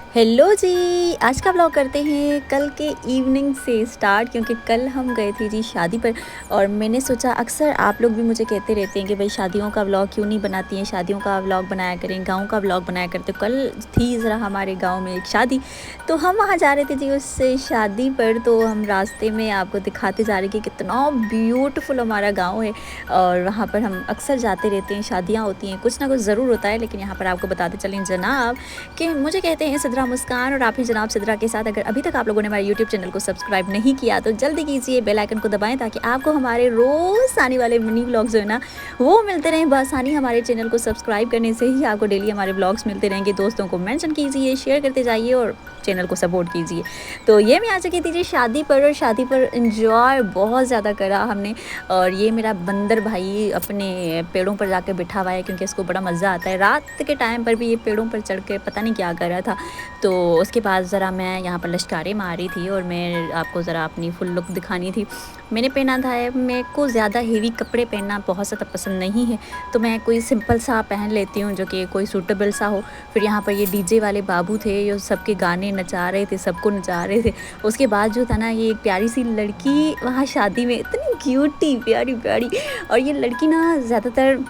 Hello जी। आज का vlog करते हैं कल के इवनिंग से स्टार्ट, क्योंकि कल हम गए थे जी शादी पर। और मैंने सोचा, अक्सर आप लोग भी मुझे कहते रहते हैं कि भाई शादियों का व्लॉग क्यों नहीं बनाती हैं, शादियों का व्लॉग बनाया करें, गांव का व्लॉग बनाया करते। कल थी ज़रा हमारे गांव में एक शादी, तो हम वहाँ जा रहे थे जी उस शादी पर। तो हम रास्ते में आपको दिखाते जा रहे कि कितना ब्यूटीफुल हमारा गाँव है। और वहाँ पर हम अक्सर जाते रहते हैं, शादियाँ होती हैं, कुछ ना कुछ ज़रूर होता है। लेकिन यहाँ पर आपको बताते चलें जनाब कि मुझे कहते हैं सिद्रा मुस्कान, और आप ही जनाब सिद्रा के साथ। अगर अभी तक आप लोगों ने हमारे यूट्यूब चैनल को सब्सक्राइब नहीं किया तो जल्दी कीजिए, बेल आइकन को दबाएं ताकि आपको हमारे रोज़ आने वाले मिनी व्लॉग्स जो है ना वो मिलते रहें बआसानी। हमारे चैनल को सब्सक्राइब करने से ही आपको डेली हमारे व्लॉग्स मिलते रहेंगे। दोस्तों को मेंशन कीजिए, शेयर करते जाइए और चैनल को सपोर्ट कीजिए। तो ये मैं आ चुकी थी जी शादी पर, और शादी पर इंजॉय बहुत ज़्यादा करा हमने। और ये मेरा बंदर भाई अपने पेड़ों पर जाकर बिठा हुआ है, क्योंकि इसको बड़ा मज़ा आता है। रात के टाइम पर भी ये पेड़ों पर चढ़ के पता नहीं क्या कर रहा था। तो उसके बाद ज़रा मैं यहाँ पर लश्कारे मारी थी, और मैं आपको ज़रा अपनी फुल लुक दिखानी थी। मैंने पहना था, मेरे को ज़्यादा हेवी कपड़े पहनना बहुत ज़्यादा पसंद नहीं है, तो मैं कोई सिंपल सा पहन लेती हूँ जो कि कोई सूटेबल सा हो। फिर यहाँ पर ये डीजे वाले बाबू थे, जो सबके गाने नचा रहे थे, सबको नचा रहे थे। उसके बाद जो था ना, ये एक प्यारी सी लड़की वहाँ शादी में, इतनी क्यूट थी, प्यारी प्यारी। और ये लड़की ना ज़्यादातर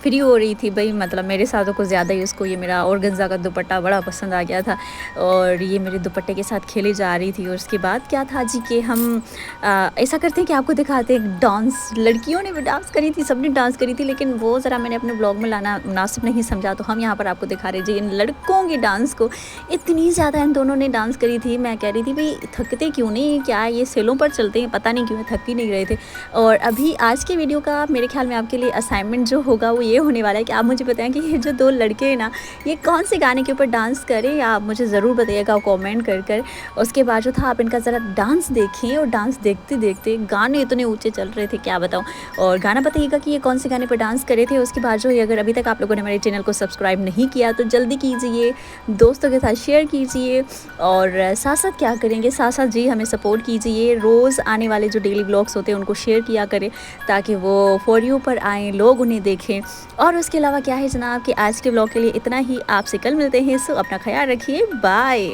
फ्री हो रही थी भाई, मतलब मेरे साथ तो कुछ ज़्यादा ही उसको ये मेरा ऑर्गेन्जा का दुपट्टा बड़ा पसंद आ गया था, और ये मेरे दुपट्टे के साथ खेले जा रही थी। और उसके बाद क्या था जी कि हम ऐसा करते हैं कि आपको दिखाते हैं डांस। लड़कियों ने भी डांस करी थी, सबने डांस करी थी, लेकिन वो ज़रा मैंने अपने ब्लॉग में लाना मुनासिब नहीं समझा, तो हम यहाँ पर आपको दिखा रहे जी इन लड़कों की डांस को। इतनी ज़्यादा इन दोनों ने डांस करी थी, मैं कह रही थी भाई थकते क्यों नहीं, क्या ये सेलों पर चलते हैं, पता नहीं क्यों थक ही नहीं रहे थे। और अभी आज के वीडियो का मेरे ख्याल में आपके लिए असाइनमेंट जो होगा वो ये होने वाला है कि आप मुझे बताएं कि ये जो दो लड़के हैं ना, ये कौन से गाने के ऊपर डांस करें, या आप मुझे ज़रूर बताइएगा कमेंट कर कर। उसके बाद जो था, आप इनका ज़रा डांस देखिए, और डांस देखते देखते गाने इतने ऊंचे चल रहे थे क्या बताऊं। और गाना बताइएगा कि ये कौन से गाने पर डांस करे थे। उसके बाद जो है, अगर अभी तक आप लोगों ने हमारे चैनल को सब्सक्राइब नहीं किया तो जल्दी कीजिए, दोस्तों के साथ शेयर कीजिए, और साथ साथ क्या करेंगे, साथ साथ जी हमें सपोर्ट कीजिए। रोज़ आने वाले जो डेली व्लॉग्स होते हैं उनको शेयर किया करें, ताकि वो फॉर यू पर आएँ, लोग उन्हें देखें। और उसके अलावा क्या है जनाब कि आज के व्लॉग के लिए इतना ही। आपसे कल मिलते हैं, सो अपना ख्याल रखिए, बाय।